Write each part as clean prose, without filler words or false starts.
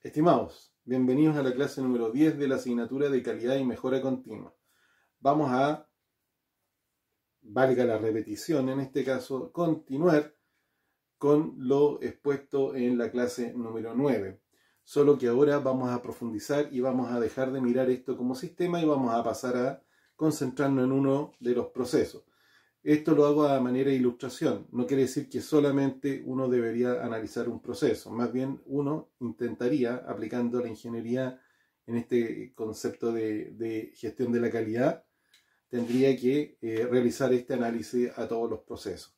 Estimados, bienvenidos a la clase número 10 de la asignatura de calidad y mejora continua. Vamos a, valga la repetición en este caso, continuar con lo expuesto en la clase número 9. Solo que ahora vamos a profundizar y vamos a dejar de mirar esto como sistema y vamos a pasar a concentrarnos en uno de los procesos. Esto lo hago a manera de ilustración, no quiere decir que solamente uno debería analizar un proceso, más bien uno intentaría, aplicando la ingeniería en este concepto de gestión de la calidad, tendría que realizar este análisis a todos los procesos.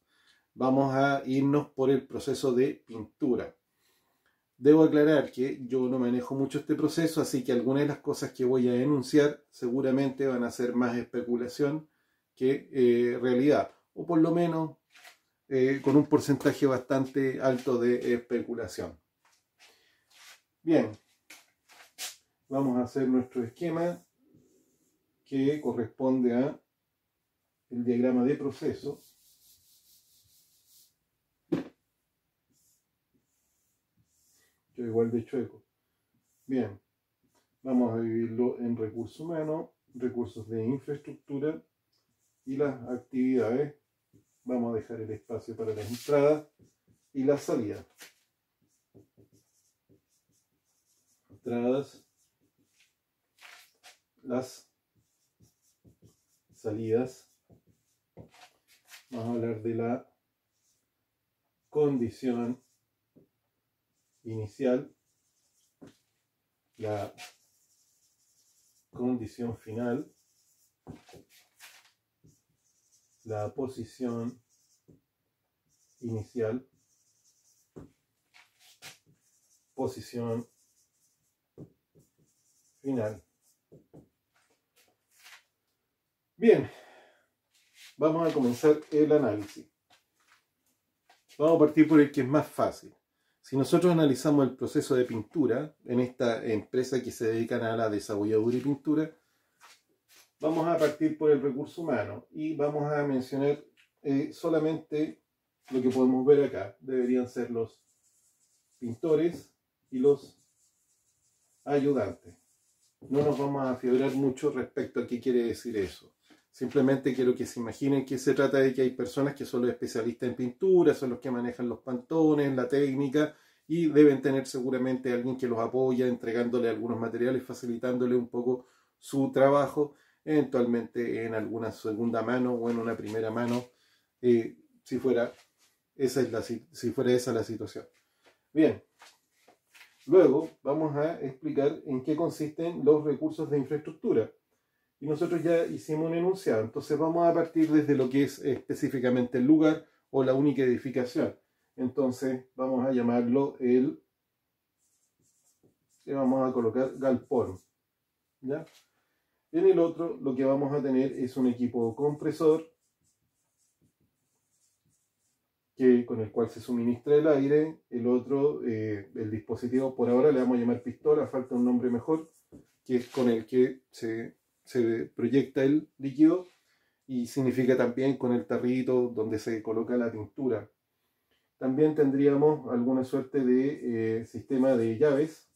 Vamos a irnos por el proceso de pintura. Debo aclarar que yo no manejo mucho este proceso, así que algunas de las cosas que voy a enunciar seguramente van a ser más especulación que realidad, o por lo menos con un porcentaje bastante alto de especulación. Bien, vamos a hacer nuestro esquema que corresponde a el diagrama de proceso. Yo igual de chueco. Bien, vamos a dividirlo en recursos humanos, recursos de infraestructura y las actividades. Vamos a dejar el espacio para las entradas y las salidas. Entradas, las salidas. Vamos a hablar de la condición inicial, la condición final, la posición inicial, posición final. Bien, vamos a comenzar el análisis. Vamos a partir por el que es más fácil. Si nosotros analizamos el proceso de pintura en esta empresa que se dedican a la desabolladura y pintura, vamos a partir por el recurso humano y vamos a mencionar solamente lo que podemos ver acá. Deberían ser los pintores y los ayudantes. No nos vamos a afiebrar mucho respecto a qué quiere decir eso. Simplemente quiero que se imaginen que se trata de que hay personas que son los especialistas en pintura, son los que manejan los pantones, la técnica, y deben tener seguramente alguien que los apoya, entregándole algunos materiales, facilitándole un poco su trabajo, eventualmente en alguna segunda mano o en una primera mano, si fuera esa la situación. Bien. Luego vamos a explicar en qué consisten los recursos de infraestructura. Y nosotros ya hicimos un enunciado, entonces vamos a partir desde lo que es específicamente el lugar o la única edificación. Entonces vamos a llamarlo le vamos a colocar galpón. ¿Ya? En el otro lo que vamos a tener es un equipo compresor con el cual se suministra el aire. El otro, el dispositivo, por ahora le vamos a llamar pistola, falta un nombre mejor, que es con el que se proyecta el líquido, y significa también con el tarrito donde se coloca la pintura. También tendríamos alguna suerte de sistema de llaves.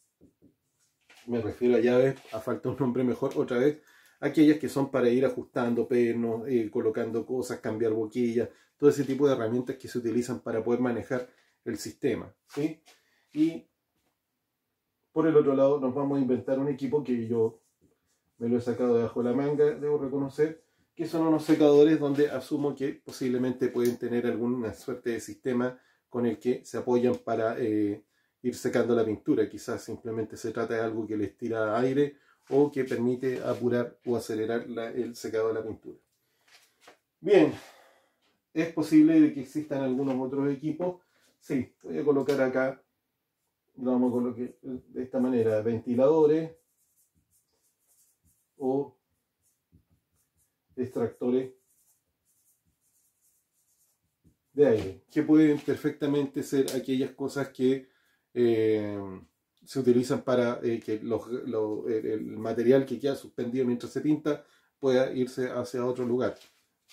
Me refiero a llaves, a falta un nombre mejor, otra vez, aquellas que son para ir ajustando pernos, colocando cosas, cambiar boquillas, todo ese tipo de herramientas que se utilizan para poder manejar el sistema, ¿sí? Y por el otro lado nos vamos a inventar un equipo que yo me lo he sacado debajo de la manga, debo reconocer, que son unos secadores donde asumo que posiblemente pueden tener alguna suerte de sistema con el que se apoyan para ir secando la pintura. Quizás simplemente se trata de algo que les tira aire o que permite apurar o acelerar el secado de la pintura. Bien, ¿es posible que existan algunos otros equipos? Sí, voy a colocar acá, lo vamos a colocar de esta manera, ventiladores o extractores de aire, que pueden perfectamente ser aquellas cosas que se utilizan para que el material que queda suspendido mientras se pinta pueda irse hacia otro lugar.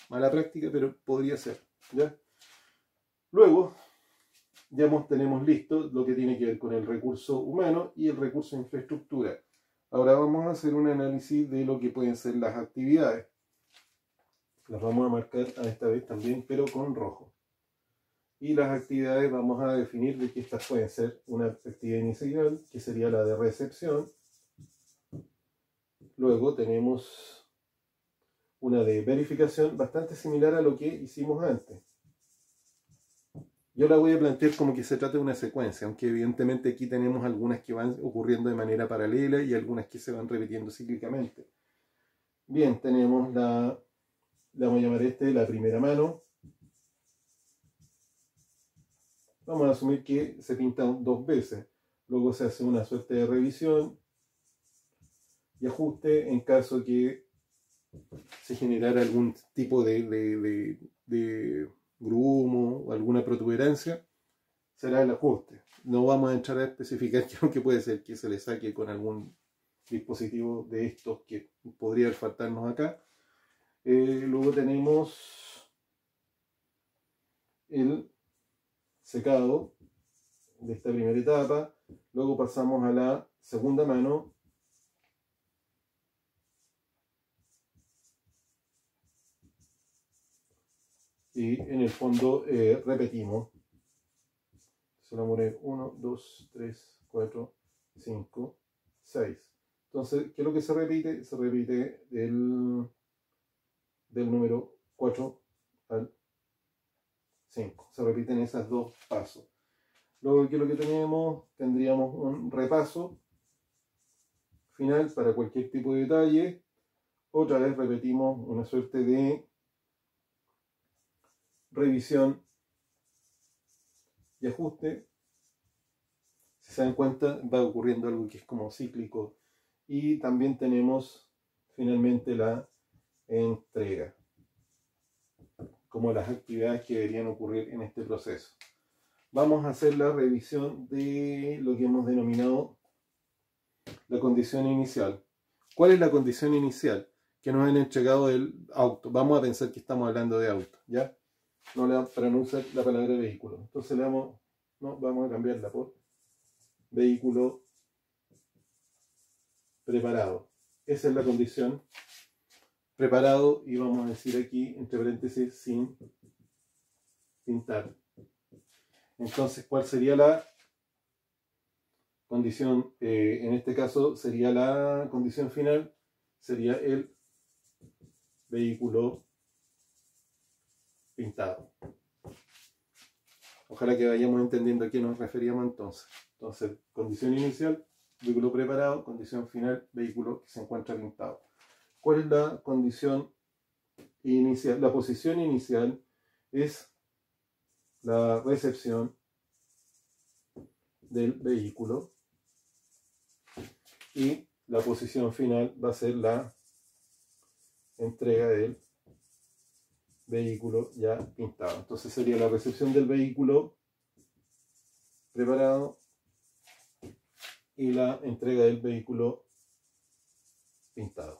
Mala práctica, pero podría ser, ¿ya? Luego ya tenemos listo lo que tiene que ver con el recurso humano y el recurso de infraestructura. Ahora vamos a hacer un análisis de lo que pueden ser las actividades. Las vamos a marcar a esta vez también, pero con rojo. Y las actividades vamos a definir de que estas pueden ser una actividad inicial, que sería la de recepción. Luego tenemos una de verificación bastante similar a lo que hicimos antes. Yo la voy a plantear como que se trata de una secuencia, aunque evidentemente aquí tenemos algunas que van ocurriendo de manera paralela y algunas que se van repitiendo cíclicamente. Bien, tenemos la vamos a llamar la primera mano. Vamos a asumir que se pintan 2 veces. Luego se hace una suerte de revisión y ajuste en caso que se generara algún tipo de grumo o alguna protuberancia, será el ajuste. No vamos a entrar a especificar qué es lo que puede ser que se le saque con algún dispositivo de estos que podría faltarnos acá. Luego tenemos el secado de esta primera etapa. Luego pasamos a la segunda mano. Y en el fondo repetimos. Se lo muere 1, 2, 3, 4, 5, 6. Entonces, ¿qué es lo que se repite? Se repite del número 4 al 5. Se repiten esos 2 pasos. Luego, ¿qué es lo que tenemos? Tendríamos un repaso final para cualquier tipo de detalle. Otra vez repetimos una suerte de revisión y ajuste. Si se dan cuenta, va ocurriendo algo que es como cíclico. Y también tenemos finalmente la entrega, como las actividades que deberían ocurrir en este proceso. Vamos a hacer la revisión de lo que hemos denominado la condición inicial. ¿Cuál es la condición inicial? Que nos han entregado el auto. Vamos a pensar que estamos hablando de auto, ¿ya? Para no usar la palabra vehículo. Entonces vamos a cambiarla por vehículo preparado. Esa es la condición. Preparado, y vamos a decir aquí, entre paréntesis, sin pintar. Entonces, ¿cuál sería la condición? En este caso sería la condición final, sería el vehículo pintado. Ojalá que vayamos entendiendo a qué nos referíamos entonces. Entonces, condición inicial, vehículo preparado; condición final, vehículo que se encuentra pintado. ¿Cuál es la condición inicial? La posición inicial es la recepción del vehículo y la posición final va a ser la entrega del vehículo ya pintado. Entonces sería la recepción del vehículo preparado y la entrega del vehículo pintado.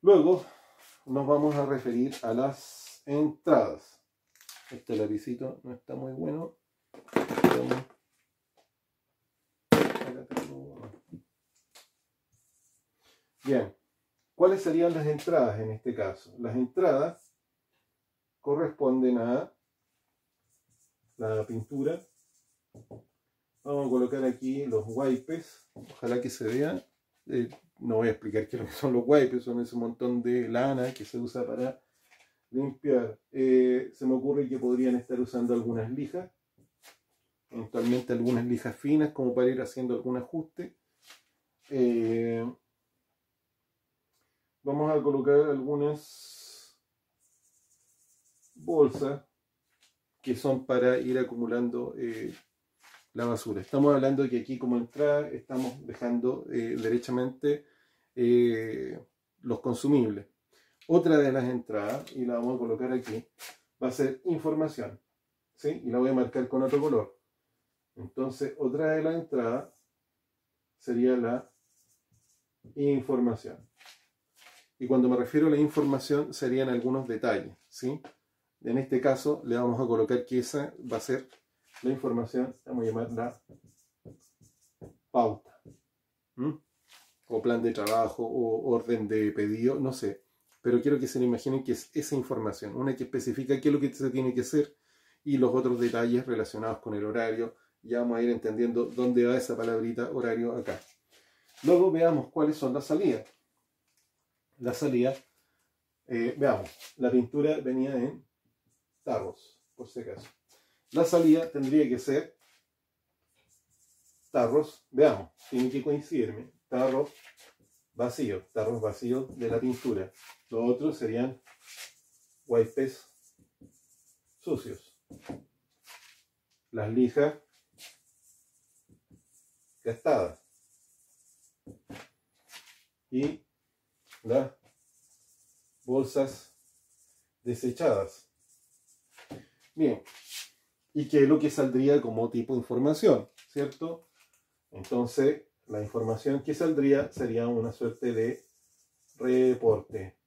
Luego nos vamos a referir a las entradas. Este lapicito no está muy bueno. Bien, ¿cuáles serían las entradas en este caso? Las entradas corresponden a la pintura. Vamos a colocar aquí los wipes, ojalá que se vean. No voy a explicar qué es lo que son los wipes, son ese montón de lana que se usa para limpiar. Se me ocurre que podrían estar usando algunas lijas, eventualmente algunas lijas finas como para ir haciendo algún ajuste. Vamos a colocar algunas bolsas que son para ir acumulando la basura. Estamos hablando de que aquí como entrada estamos dejando derechamente los consumibles. Otra de las entradas, y la vamos a colocar aquí, va a ser información, ¿sí? Y la voy a marcar con otro color. Entonces, otra de las entradas sería la información. Y cuando me refiero a la información, serían algunos detalles, ¿sí? En este caso le vamos a colocar que esa va a ser la información, vamos a llamarla pauta. O plan de trabajo, o orden de pedido, no sé. Pero quiero que se lo imaginen que es esa información, una que especifica qué es lo que se tiene que hacer y los otros detalles relacionados con el horario. Ya vamos a ir entendiendo dónde va esa palabrita horario acá. Luego veamos cuáles son las salidas. La salida, veamos, la pintura venía en tarros, por si acaso. La salida tendría que ser tarros, veamos, tiene que coincidirme, tarros vacíos de la pintura. Los otros serían wipes sucios. Las lijas gastadas. Y las bolsas desechadas. Bien, ¿y qué es lo que saldría como tipo de información? ¿Cierto? Entonces, la información que saldría sería una suerte de reporte,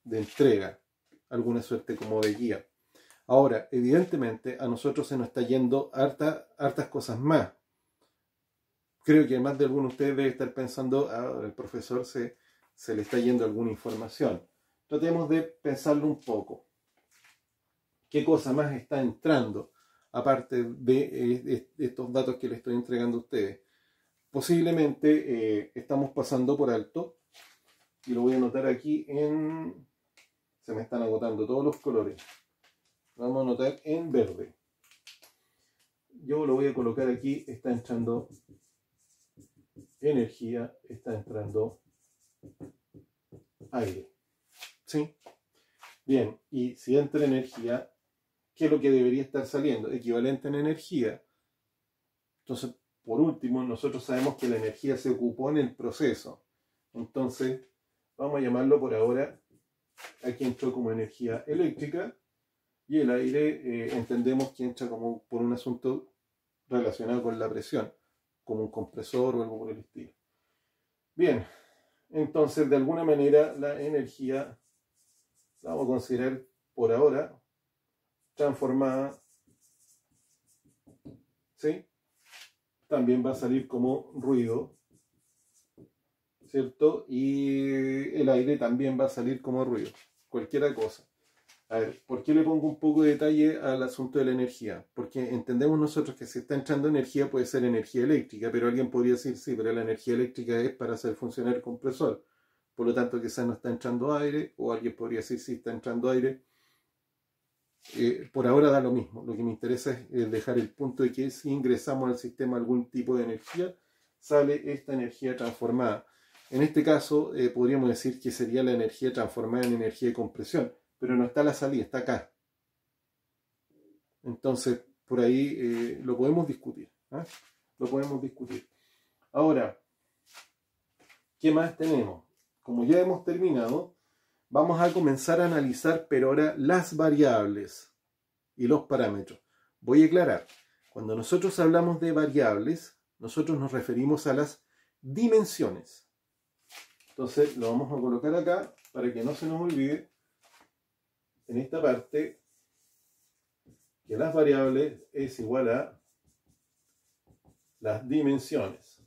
de entrega, alguna suerte como de guía. Ahora, evidentemente, a nosotros se nos está yendo hartas cosas más. Creo que más de alguno de ustedes debe estar pensando, el profesor se le está yendo alguna información. Tratemos de pensarlo un poco. ¿Qué cosa más está entrando, aparte de estos datos que les estoy entregando a ustedes? Posiblemente estamos pasando por alto, y lo voy a anotar aquí en... Se me están agotando todos los colores. Vamos a anotar en verde. Yo lo voy a colocar aquí, está entrando energía, está entrando aire. ¿Sí? Bien, y si entra energía, ¿qué es lo que debería estar saliendo? Equivalente en energía. Entonces, por último, nosotros sabemos que la energía se ocupó en el proceso. Entonces, vamos a llamarlo por ahora, aquí entró como energía eléctrica, y el aire entendemos que entra como por un asunto relacionado con la presión, como un compresor o algo por el estilo. Bien, entonces de alguna manera la energía la vamos a considerar por ahora transformada, ¿sí? También va a salir como ruido, ¿cierto? Y el aire también va a salir como ruido, cualquiera cosa. A ver, ¿por qué le pongo un poco de detalle al asunto de la energía? Porque entendemos nosotros que si está entrando energía puede ser energía eléctrica, pero alguien podría decir, sí, pero la energía eléctrica es para hacer funcionar el compresor. Por lo tanto, quizás no está entrando aire, o alguien podría decir, sí, está entrando aire. Por ahora da lo mismo. Lo que me interesa es dejar el punto de que si ingresamos al sistema algún tipo de energía, sale esta energía transformada. En este caso, podríamos decir que sería la energía transformada en energía de compresión. Pero no está la salida, está acá. Entonces, por ahí lo podemos discutir. Lo podemos discutir. Ahora, ¿qué más tenemos? Como ya hemos terminado, vamos a comenzar a analizar, pero ahora las variables y los parámetros. Voy a aclarar. Cuando nosotros hablamos de variables, nosotros nos referimos a las dimensiones. Entonces, lo vamos a colocar acá para que no se nos olvide en esta parte que las variables es igual a las dimensiones.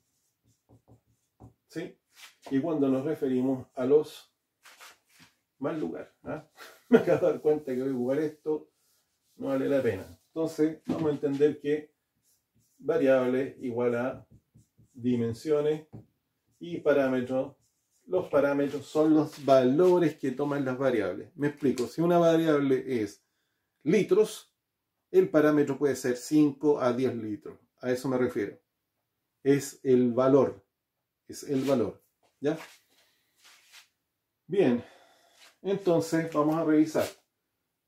¿Sí? Y cuando nos referimos a los mal lugar, me acabo de dar cuenta que voy a jugar esto, no vale la pena. Entonces vamos a entender que variable igual a dimensiones y parámetros. Los parámetros son los valores que toman las variables. Me explico, si una variable es litros, el parámetro puede ser 5 a 10 litros. A eso me refiero. Es el valor. Es el valor. ¿Ya? Bien. Entonces vamos a revisar.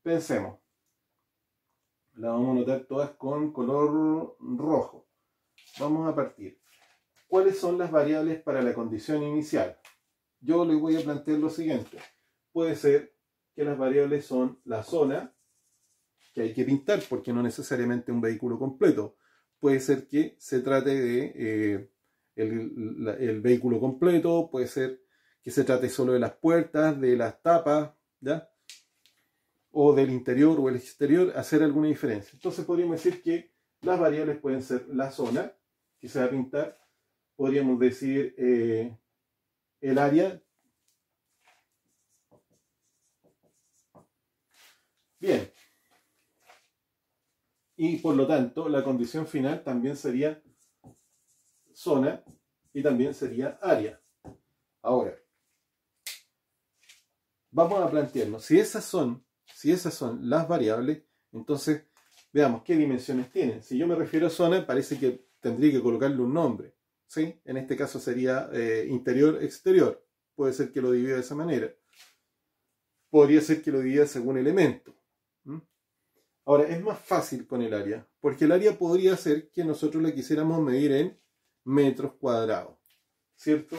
Pensemos. La vamos a anotar todas con color rojo. Vamos a partir. ¿Cuáles son las variables para la condición inicial? Yo les voy a plantear lo siguiente. Puede ser que las variables son la zona, que hay que pintar porque no necesariamente un vehículo completo. Puede ser que se trate de el vehículo completo, puede ser que se trate solo de las puertas, de las tapas, ¿ya? o del interior o el exterior, hacer alguna diferencia. Entonces podríamos decir que las variables pueden ser la zona que se va a pintar, podríamos decir el área. Bien. Y por lo tanto, la condición final también sería zona y también sería área. Ahora, vamos a plantearnos, si esas son las variables, entonces veamos qué dimensiones tienen. Si yo me refiero a zona, parece que tendría que colocarle un nombre, ¿sí? En este caso sería interior, exterior. Puede ser que lo divida de esa manera. Podría ser que lo divida según elemento. Ahora, es más fácil con el área, porque el área podría ser que nosotros la quisiéramos medir en metros cuadrados, ¿cierto?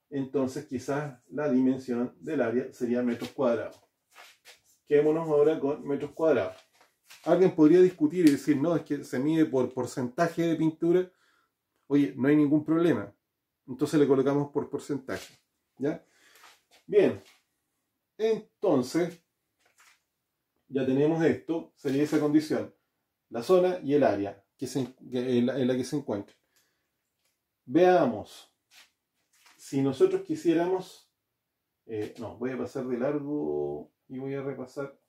Entonces quizás la dimensión del área sería metros cuadrados. Quedémonos ahora con metros cuadrados. Alguien podría discutir y decir, no, es que se mide por porcentaje de pintura. Oye, no hay ningún problema. Entonces le colocamos por porcentaje, ¿ya? Bien, entonces ya tenemos esto, sería esa condición, la zona y el área en la que se encuentra. Veamos, si nosotros quisiéramos, no, voy a pasar de largo y voy a repasar,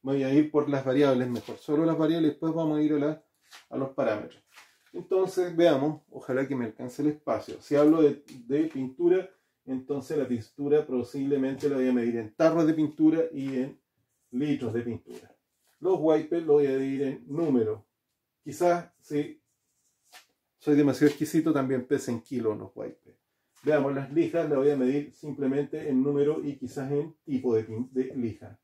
voy a ir por las variables mejor, solo las variables, después vamos a ir a los parámetros. Entonces, veamos, ojalá que me alcance el espacio. Si hablo de pintura, entonces la pintura posiblemente la voy a medir en tarros de pintura y en litros de pintura. Los wipes los voy a dividir en números. Quizás, si soy demasiado exquisito, también pesa en kilos los wipes. Veamos, las lijas las voy a medir simplemente en número y quizás en tipo de lija.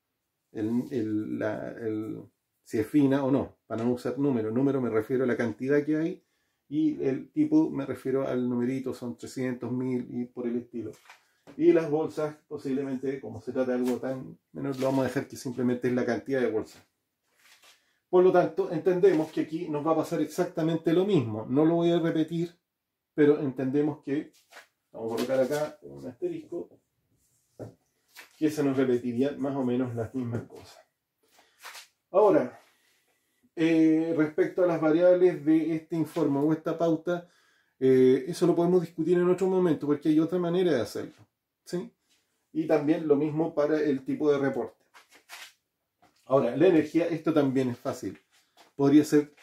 Si es fina o no, para no usar número. Número me refiero a la cantidad que hay y el tipo me refiero al numerito, son 300, 1000 y por el estilo. Y las bolsas, posiblemente, como se trata de algo tan menor, lo vamos a dejar que simplemente es la cantidad de bolsas. Por lo tanto, entendemos que aquí nos va a pasar exactamente lo mismo. No lo voy a repetir, pero entendemos que, vamos a colocar acá un asterisco, que se nos repetirían más o menos las mismas cosas. Ahora, respecto a las variables de este informe o esta pauta, eso lo podemos discutir en otro momento, porque hay otra manera de hacerlo, ¿sí? Y también lo mismo para el tipo de reporte. Ahora, la energía, esto también es fácil. Podría ser,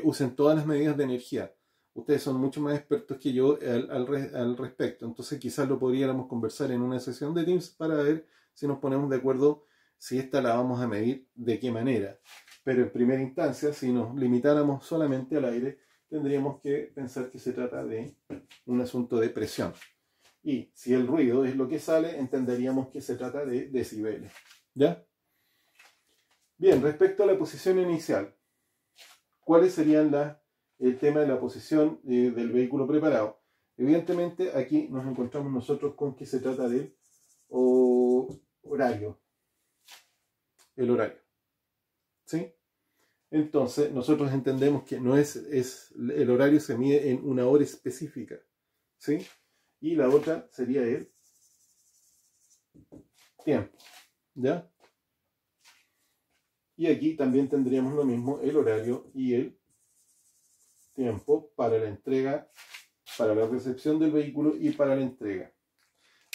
usen todas las medidas de energía. Ustedes son mucho más expertos que yo al respecto. Entonces quizás lo podríamos conversar en una sesión de Teams para ver si nos ponemos de acuerdo si esta la vamos a medir de qué manera. Pero en primera instancia, si nos limitáramos solamente al aire, tendríamos que pensar que se trata de un asunto de presión. Y si el ruido es lo que sale, entenderíamos que se trata de decibeles. ¿Ya? Bien, respecto a la posición inicial, ¿cuáles serían el tema de la posición del vehículo preparado? Evidentemente, aquí nos encontramos nosotros con que se trata del horario. El horario. ¿Sí? Entonces, nosotros entendemos que no el horario se mide en una hora específica. ¿Sí? Y la otra sería el tiempo. ¿Ya? Y aquí también tendríamos lo mismo, el horario y el tiempo para la entrega, para la recepción del vehículo y para la entrega.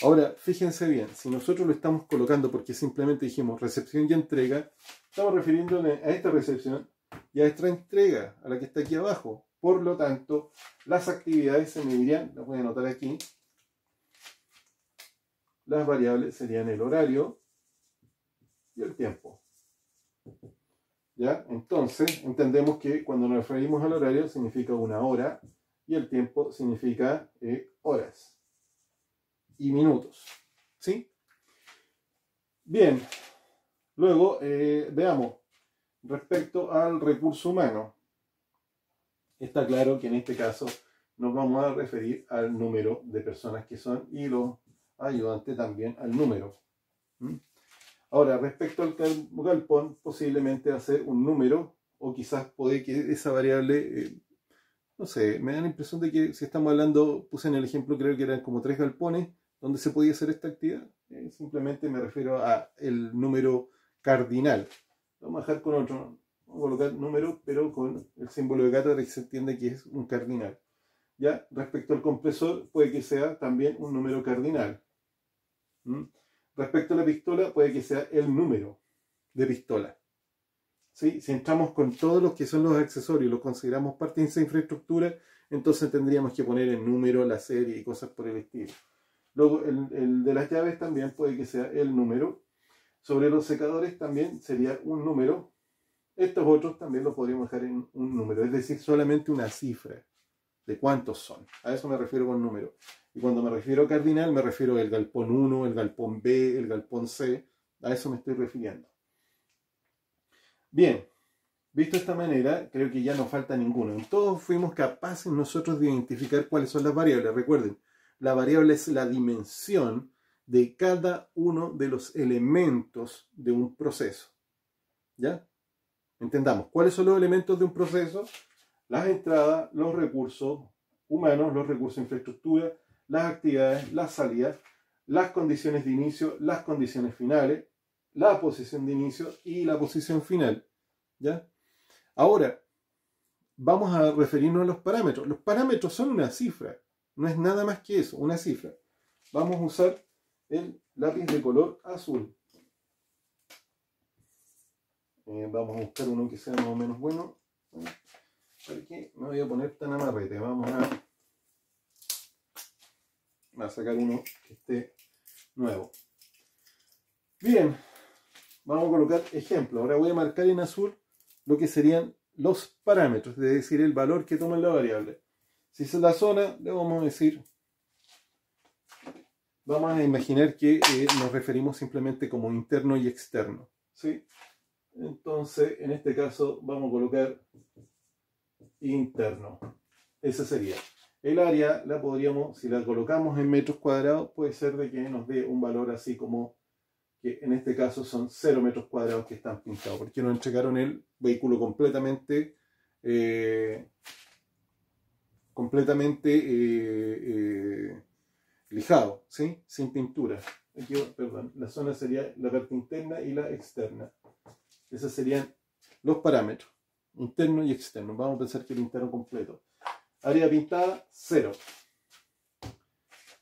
Ahora, fíjense bien, si nosotros lo estamos colocando porque simplemente dijimos recepción y entrega, estamos refiriéndonos a esta recepción y a esta entrega, a la que está aquí abajo. Por lo tanto, las actividades se medirían, las voy a anotar aquí, las variables serían el horario y el tiempo. ¿Ya? Entonces, entendemos que cuando nos referimos al horario significa una hora y el tiempo significa horas y minutos. ¿Sí? Bien, luego veamos, respecto al recurso humano. Está claro que en este caso nos vamos a referir al número de personas que son y los ayudantes también al número. Ahora, respecto al galpón, posiblemente va a ser un número, o quizás puede que esa variable, no sé, me da la impresión de que si estamos hablando, puse en el ejemplo, creo que eran como 3 galpones, donde se podía hacer esta actividad. Simplemente me refiero a el número cardinal. Vamos a dejar con otro, vamos a colocar número, pero con el símbolo de gato para que se entienda que es un cardinal. Ya, respecto al compresor, puede que sea también un número cardinal. Respecto a la pistola, puede que sea el número de pistola. ¿Sí? Si entramos con todos los que son los accesorios, los consideramos parte de esa infraestructura, entonces tendríamos que poner el número, la serie y cosas por el estilo. Luego, el de las llaves también puede que sea el número. Sobre los secadores también sería un número. Estos otros también los podríamos dejar en un número, es decir, solamente una cifra de cuántos son. A eso me refiero con número. Y cuando me refiero a cardinal, me refiero al galpón 1, el galpón B, el galpón C. A eso me estoy refiriendo. Bien, visto de esta manera, creo que ya no falta ninguno. Todos fuimos capaces nosotros de identificar cuáles son las variables. Recuerden, la variable es la dimensión de cada uno de los elementos de un proceso. ¿Ya? Entendamos, ¿cuáles son los elementos de un proceso? Las entradas, los recursos humanos, los recursos de infraestructura, las actividades, las salidas, las condiciones de inicio, las condiciones finales, la posición de inicio y la posición final. ¿Ya? Ahora, vamos a referirnos a los parámetros. Los parámetros son una cifra, no es nada más que eso, una cifra. Vamos a usar el lápiz de color azul. Vamos a buscar uno que sea más o menos bueno. ¿Para qué me voy a poner tan amarrete? Vamos a sacar uno que esté nuevo. Bien, vamos a colocar ejemplo. Ahora voy a marcar en azul lo que serían los parámetros, es decir, el valor que toma la variable. Si es la zona, le vamos a decir, vamos a imaginar que nos referimos simplemente como interno y externo, ¿sí? Entonces, en este caso, vamos a colocar interno. Ese sería. El área la podríamos, si la colocamos en metros cuadrados, puede ser de que nos dé un valor así como que en este caso son 0 metros cuadrados que están pintados, porque nos entregaron el vehículo completamente lijado, ¿sí? Sin pintura. Aquí, perdón, la zona sería la parte interna y la externa. Esos serían los parámetros, interno y externo. Vamos a pensar que el interno completo. Área pintada, 0.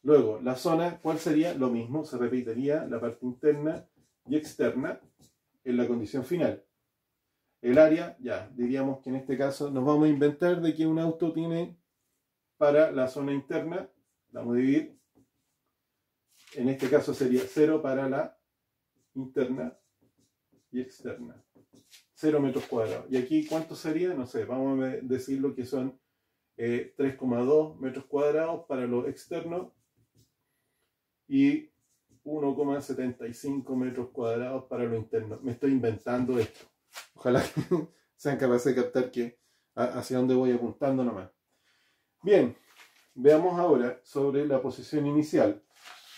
Luego, la zona, ¿cuál sería? Lo mismo, se repetiría la parte interna y externa en la condición final. El área, ya, diríamos que en este caso nos vamos a inventar de que un auto tiene para la zona interna, vamos a dividir, en este caso sería 0 para la interna y externa. 0 metros cuadrados. Y aquí, ¿cuánto sería? No sé, vamos a decir lo que son 3,2 metros cuadrados para lo externo y 1,75 metros cuadrados para lo interno. Me estoy inventando esto. Ojalá que sean capaces de captar que hacia dónde voy apuntando nomás. Bien, veamos ahora sobre la posición inicial.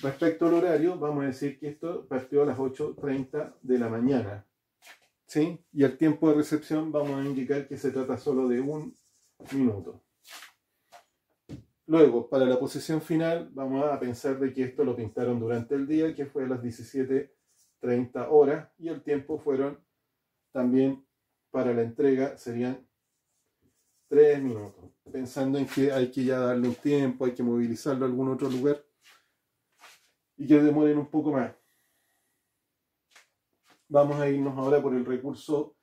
Respecto al horario, vamos a decir que esto partió a las 8:30 de la mañana. ¿Sí? Y el tiempo de recepción vamos a indicar que se trata solo de 1 minuto. Luego, para la posición final, vamos a pensar de que esto lo pintaron durante el día, que fue a las 17:30 horas, y el tiempo fueron también para la entrega, serían 3 minutos. Pensando en que hay que ya darle un tiempo, hay que movilizarlo a algún otro lugar, y que demoren un poco más. Vamos a irnos ahora por el recurso,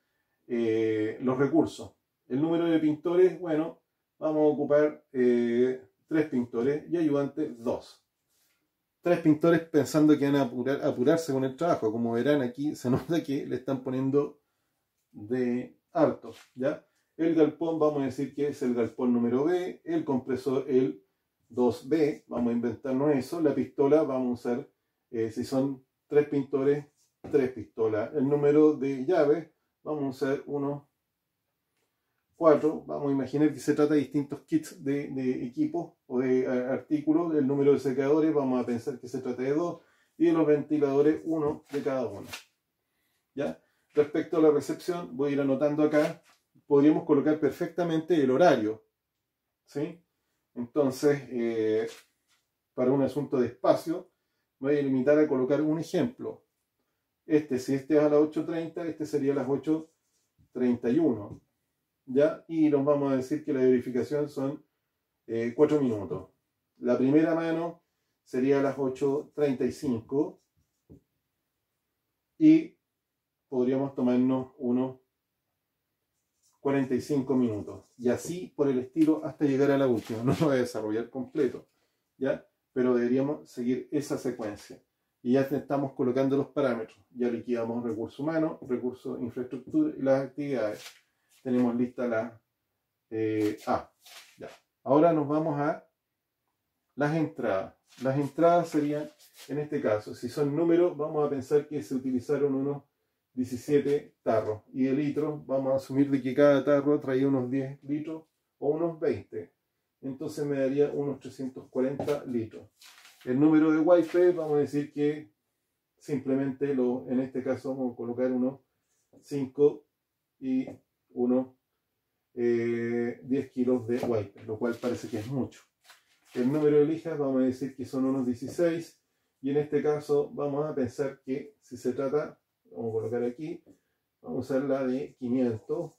los recursos. El número de pintores, bueno, vamos a ocupar 3 pintores y ayudantes 2. 3 pintores pensando que van a apurarse con el trabajo. Como verán aquí, se nota que le están poniendo de harto, ¿ya? El galpón vamos a decir que es el galpón número B, el compresor el 2B, vamos a inventarnos eso. La pistola vamos a usar, si son 3 pintores, 3 pistolas. El número de llaves vamos a usar 1, 4. Vamos a imaginar que se trata de distintos kits de equipos o de artículos. El número de secadores vamos a pensar que se trata de 2 y de los ventiladores 1 de cada uno. ¿Ya? Respecto a la recepción, voy a ir anotando acá. Podríamos colocar perfectamente el horario, ¿sí? Entonces, para un asunto de espacio, me voy a limitar a colocar un ejemplo. Si este es a las 8:30, este sería a las 8:31. ¿Ya? Y nos vamos a decir que la verificación son 4 minutos. La primera mano sería a las 8:35 y podríamos tomarnos unos 45 minutos. Y así por el estilo hasta llegar a la última. No lo voy a desarrollar completo, ¿ya? Pero deberíamos seguir esa secuencia. Y ya estamos colocando los parámetros. Ya liquidamos recursos humanos, recursos, infraestructura y las actividades. Tenemos lista la A. Ya. Ahora nos vamos a las entradas. Las entradas serían, en este caso, si son números, vamos a pensar que se utilizaron unos 17 tarros. Y de litros, vamos a asumir de que cada tarro traía unos 10 litros o unos 20. Entonces me daría unos 340 litros. El número de Wi-Fi, vamos a decir que simplemente en este caso vamos a colocar unos 5 y unos 10 kilos de Wi-Fi, lo cual parece que es mucho. El número de lijas vamos a decir que son unos 16 y en este caso vamos a pensar que si se trata, vamos a colocar aquí, vamos a usar la de 500,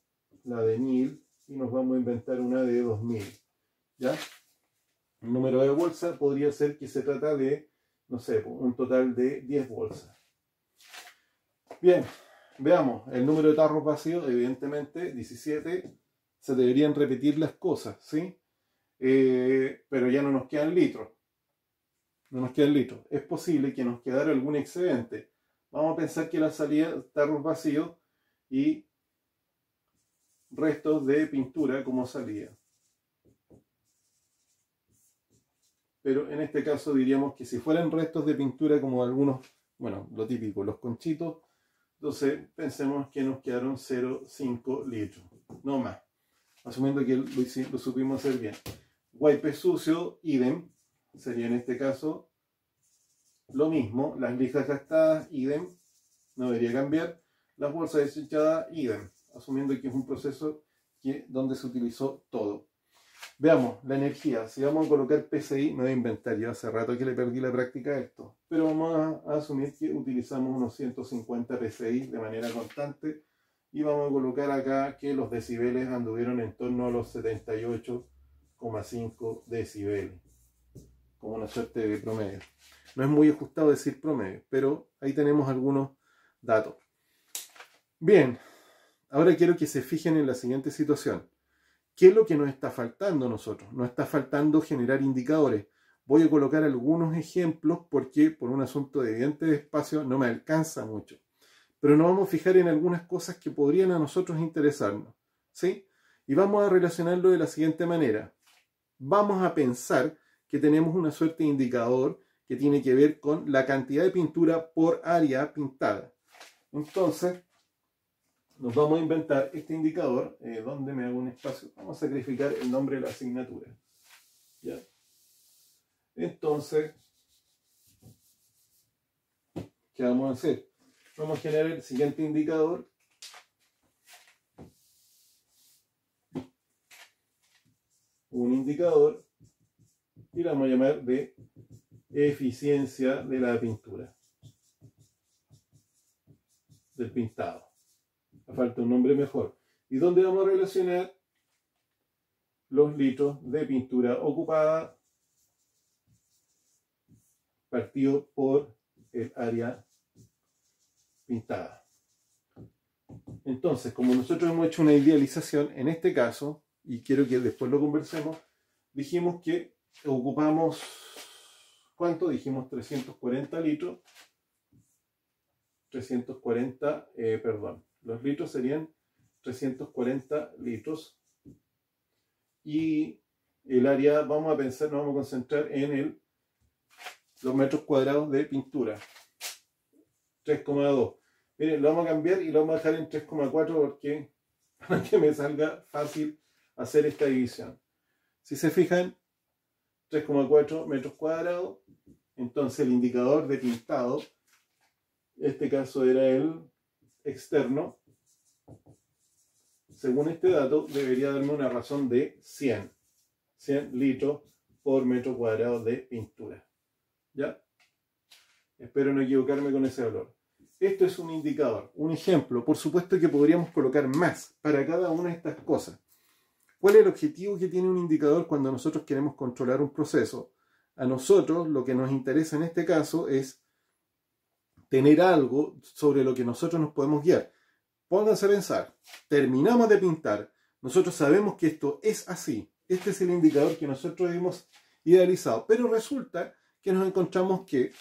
la de 1000 y nos vamos a inventar una de 2000. ¿Ya? El número de bolsa podría ser que se trata de, no sé, un total de 10 bolsas. Bien, veamos, el número de tarros vacíos, evidentemente 17, se deberían repetir las cosas, ¿sí? Pero ya no nos quedan litros. No nos quedan litros. Es posible que nos quedara algún excedente. Vamos a pensar que la salida, tarros vacíos y restos de pintura como salida. Pero en este caso diríamos que si fueran restos de pintura como algunos, bueno, lo típico, los conchitos, entonces pensemos que nos quedaron 0,5 litros, no más, asumiendo que lo supimos hacer bien. Wipe sucio, idem, sería en este caso lo mismo. Las lijas gastadas, idem, no debería cambiar. Las bolsas desechadas, idem, asumiendo que es un proceso donde se utilizó todo. Veamos, la energía. Si vamos a colocar PSI, me voy a inventar. Yo hace rato que le perdí la práctica a esto. Pero vamos a asumir que utilizamos unos 150 PSI de manera constante. Y vamos a colocar acá que los decibeles anduvieron en torno a los 78,5 decibeles. Como una suerte de promedio. No es muy ajustado decir promedio, pero ahí tenemos algunos datos. Bien, ahora quiero que se fijen en la siguiente situación. ¿Qué es lo que nos está faltando a nosotros? Nos está faltando generar indicadores. Voy a colocar algunos ejemplos porque por un asunto de evidente espacio no me alcanza mucho. Pero nos vamos a fijar en algunas cosas que podrían a nosotros interesarnos, ¿sí? Y vamos a relacionarlo de la siguiente manera. Vamos a pensar que tenemos una suerte de indicador que tiene que ver con la cantidad de pintura por área pintada. Entonces, nos vamos a inventar este indicador, donde me hago un espacio. Vamos a sacrificar el nombre de la asignatura. ¿Ya? Entonces, ¿qué vamos a hacer? Vamos a generar el siguiente indicador. Un indicador y lo vamos a llamar de eficiencia de la pintura. Del pintado. Me falta un nombre mejor. ¿Y dónde vamos a relacionar los litros de pintura ocupada partido por el área pintada? Entonces, como nosotros hemos hecho una idealización, en este caso, y quiero que después lo conversemos, dijimos que ocupamos, ¿cuánto? Dijimos 340 litros. 340, perdón, los litros serían 340 litros. Y el área, vamos a pensar, nos vamos a concentrar en los metros cuadrados de pintura. 3,2. Miren, lo vamos a cambiar y lo vamos a dejar en 3,4 porque para que me salga fácil hacer esta división. Si se fijan, 3,4 metros cuadrados. Entonces el indicador de pintado, este caso era el externo, según este dato debería darme una razón de 100 litros por metro cuadrado de pintura. ¿Ya? Espero no equivocarme con ese valor. Esto es un indicador, un ejemplo. Por supuesto que podríamos colocar más para cada una de estas cosas. ¿Cuál es el objetivo que tiene un indicador cuando nosotros queremos controlar un proceso? A nosotros lo que nos interesa en este caso es tener algo sobre lo que nosotros nos podemos guiar. Pónganse a pensar, terminamos de pintar, nosotros sabemos que esto es así, este es el indicador que nosotros hemos idealizado, pero resulta que nos encontramos que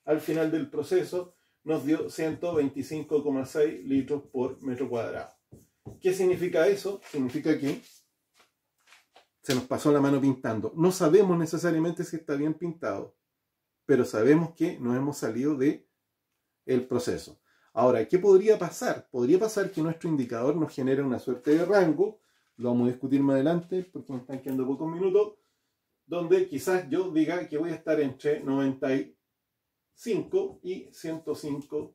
al final del proceso nos dio 125,6 litros por metro cuadrado. ¿Qué significa eso? Significa que se nos pasó la mano pintando. No sabemos necesariamente si está bien pintado, pero sabemos que nos hemos salido del proceso. Ahora, ¿qué podría pasar? Podría pasar que nuestro indicador nos genere una suerte de rango, lo vamos a discutir más adelante porque me están quedando pocos minutos, donde quizás yo diga que voy a estar entre 95 y 105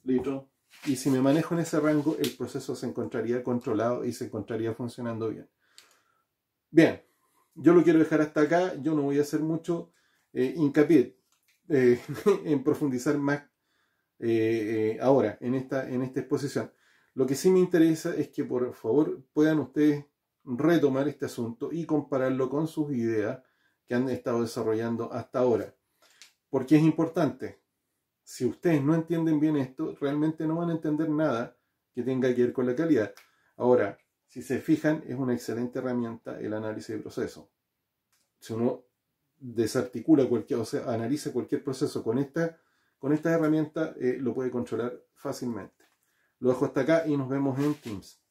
litros. Y si me manejo en ese rango, el proceso se encontraría controlado y se encontraría funcionando bien. Bien, yo lo quiero dejar hasta acá. Yo no voy a hacer mucho hincapié en profundizar más ahora en esta exposición. Lo que sí me interesa es que por favor puedan ustedes retomar este asunto y compararlo con sus ideas que han estado desarrollando hasta ahora. Porque es importante. Si ustedes no entienden bien esto, realmente no van a entender nada que tenga que ver con la calidad. Ahora, si se fijan, es una excelente herramienta el análisis de proceso. Si uno desarticula analiza cualquier proceso con esta herramienta, lo puede controlar fácilmente. Lo dejo hasta acá y nos vemos en Teams.